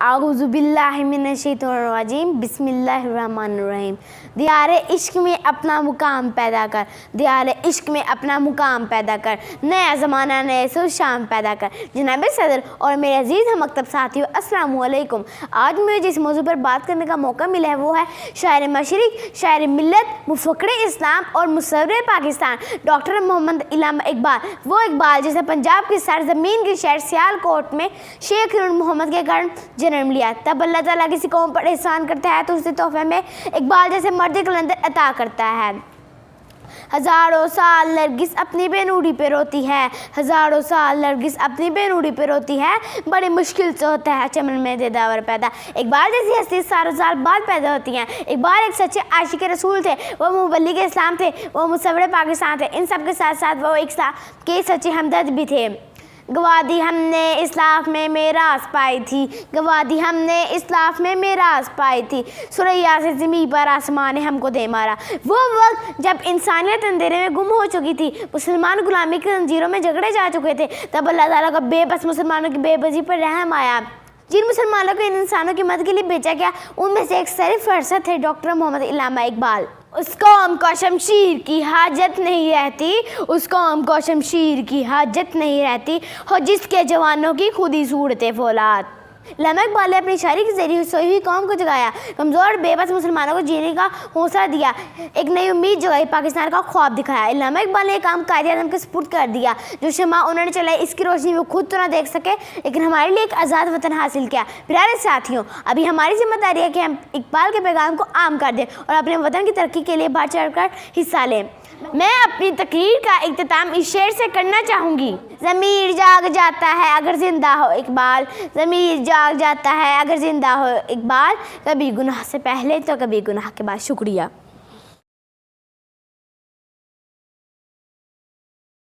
आऊज़ु बिल्लाहि मिनश्शैतानिर्रजीम बिस्मिल्लाहिर्रहमानिर्रहीम। दियारे इश्क में अपना मुकाम पैदा कर, दियारे इश्क में अपना मुकाम पैदा कर, नया ज़माना नए सो शाम पैदा कर। जनाब सदर और मेरे अजीज़ हम मकतब साथियों, अस्सलाम वालेकुम। आज मुझे जिस मौजू पर बात करने का मौका मिला है वो है शायर मशरिक़, शायर मिल्लत, मुफ़क्किर इस्लाम और मुसव्विर पाकिस्तान डॉक्टर मोहम्मद इल्लामा इकबाल। वो इकबाल जिसे पंजाब की सरज़मीन के शहर सियालकोट में शेख नूर मोहम्मद के कारण जन्म लिया। तब अल्लाह ताला किसी कौम पर एहसान करता है तो उसे तोहफे में इकबाल जैसे मर्द कलंदर अता करता है। हज़ारों साल नरगिस अपनी बेनूरी पे रोती है, हज़ारों साल नरगिस अपनी बेनूरी पे रोती है, बड़ी मुश्किल से होता है चमन में देदावर पैदा। इकबाल जैसी हस्ती सालों साल बाद पैदा होती हैं। इकबाल एक सच्चे आशिक रसूल थे, वो मुबल्लिग इस्लाम थे, वो मुसव्विर पाकिस्तान थे। इन सब के साथ साथ वो एक के सच्चे हमदर्द भी थे। गवा दी हमने इस्लाफ में मेरास पाई थी, गवा दी हमने इस्लाफ में मेरास पाई थी, सुरैया से ज़मीं पर आसमान ने हमको दे मारा। वो वक्त जब इंसानियत अंधेरे में गुम हो चुकी थी, मुसलमान गुलामी की जंजीरों में जकड़े जा चुके थे, तब अल्लाह ताला का बेबस मुसलमानों की बेबसी पर रहम आया। जिन मुसलमानों को इन इंसानों की मदद के लिए भेजा गया उनमें से एक सरीफ फरसत थे डॉक्टर मोहम्मद इल्लामा इकबाल। उस कौम को शमशीर की हाजत नहीं रहती, उस कौम को शमशीर की हाजत नहीं रहती, हो जिसके जवानों की खुद ही सूरत फौलाद। इल्लामा इकबाल ने अपनी शायरी के जरिए सोई हुई कौम को जगाया, कमज़ोर बेबस मुसलमानों को जीने का हौसला दिया, एक नई उम्मीद जगाई, पाकिस्तान का ख्वाब दिखाया। इल्लामा इकबाल ने काम कायदे-ए-आज़म के सुपुर्द कर दिया। जो शमा उन्होंने चलाई इसकी रोशनी वो खुद तो ना देख सके, लेकिन हमारे लिए एक आज़ाद वतन हासिल किया। प्यारे साथियों, अभी हमारी जिम्मेदारी है कि हम इकबाल के पैगाम को आम कर दें और अपने वतन की तरक्की के लिए बढ़ चढ़ कर हिस्सा लें। मैं अपनी तकरीर का इख्तिताम इस शेर से करना चाहूँगी। ज़मीर जाग जाता है अगर ज़िंदा हो इकबाल, ज़मीर जाग जाता है अगर ज़िंदा हो इकबाल, कभी गुनाह से पहले तो कभी गुनाह के बाद। शुक्रिया।